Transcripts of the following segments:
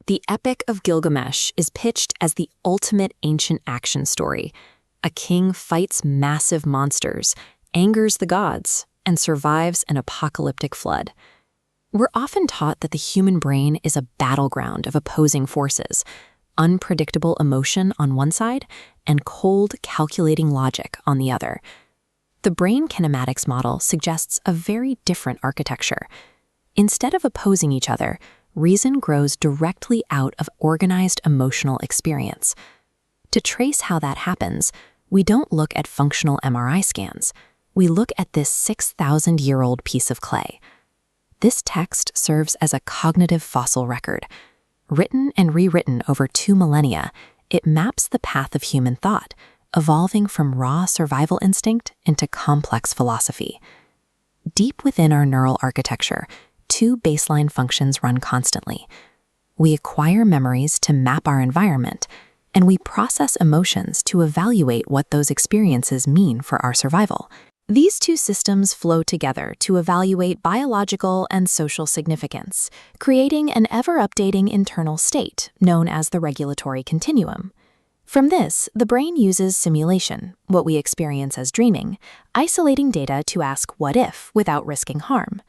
The Epic of Gilgamesh is pitched as the ultimate ancient action story. A king fights massive monsters, angers the gods, and survives an apocalyptic flood. We're often taught that the human brain is a battleground of opposing forces, unpredictable emotion on one side and cold, calculating logic on the other. The Brain Kinematics Model suggests a very different architecture. Instead of opposing each other, reason grows directly out of organized emotional experience. To trace how that happens, we don't look at functional MRI scans. We look at this 6,000-year-old piece of clay. This text serves as a cognitive fossil record. Written and rewritten over 2 millennia, it maps the path of human thought, evolving from raw survival instinct into complex philosophy. Deep within our neural architecture, 2 baseline functions run constantly. We acquire memories to map our environment, and we process emotions to evaluate what those experiences mean for our survival. These 2 systems flow together to evaluate biological and social significance, creating an ever-updating internal state known as the regulatory continuum. From this, the brain uses simulation, what we experience as dreaming, isolating data to ask what if without risking harm.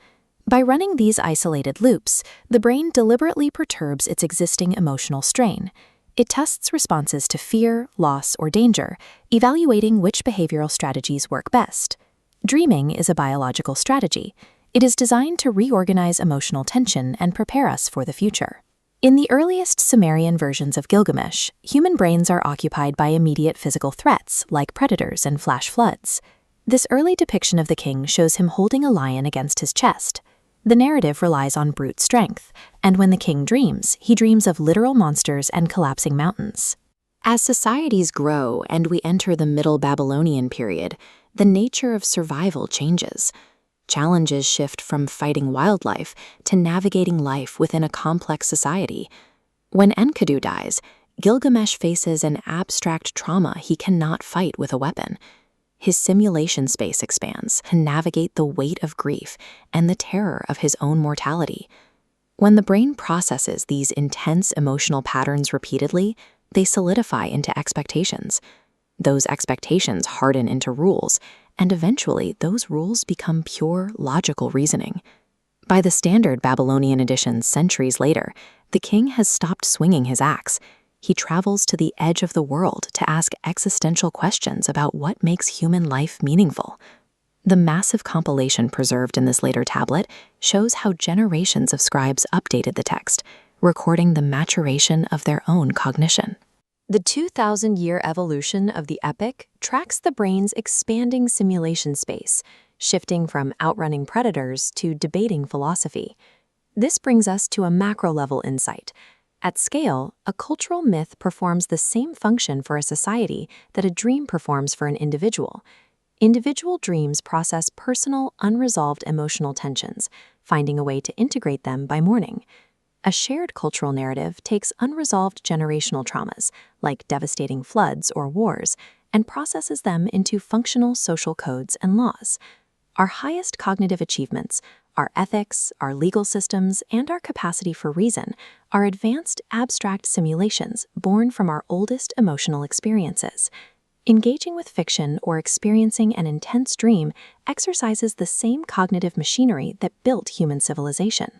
By running these isolated loops, the brain deliberately perturbs its existing emotional strain. It tests responses to fear, loss, or danger, evaluating which behavioral strategies work best. Dreaming is a biological strategy. It is designed to reorganize emotional tension and prepare us for the future. In the earliest Sumerian versions of Gilgamesh, human brains are occupied by immediate physical threats like predators and flash floods. This early depiction of the king shows him holding a lion against his chest. The narrative relies on brute strength, and when the king dreams, he dreams of literal monsters and collapsing mountains. As societies grow and we enter the Middle Babylonian period, the nature of survival changes. Challenges shift from fighting wildlife to navigating life within a complex society. When Enkidu dies, Gilgamesh faces an abstract trauma he cannot fight with a weapon. His simulation space expands to navigate the weight of grief and the terror of his own mortality. When the brain processes these intense emotional patterns repeatedly, they solidify into expectations. Those expectations harden into rules, and eventually those rules become pure logical reasoning. By the standard Babylonian edition centuries later, the king has stopped swinging his axe. He travels to the edge of the world to ask existential questions about what makes human life meaningful. The massive compilation preserved in this later tablet shows how generations of scribes updated the text, recording the maturation of their own cognition. The 2,000-year evolution of the epic tracks the brain's expanding simulation space, shifting from outrunning predators to debating philosophy. This brings us to a macro-level insight. At scale, a cultural myth performs the same function for a society that a dream performs for an individual. Individual dreams process personal, unresolved emotional tensions, finding a way to integrate them by morning. A shared cultural narrative takes unresolved generational traumas, like devastating floods or wars, and processes them into functional social codes and laws. Our highest cognitive achievements, our ethics, our legal systems, and our capacity for reason are advanced abstract simulations born from our oldest emotional experiences. Engaging with fiction or experiencing an intense dream exercises the same cognitive machinery that built human civilization.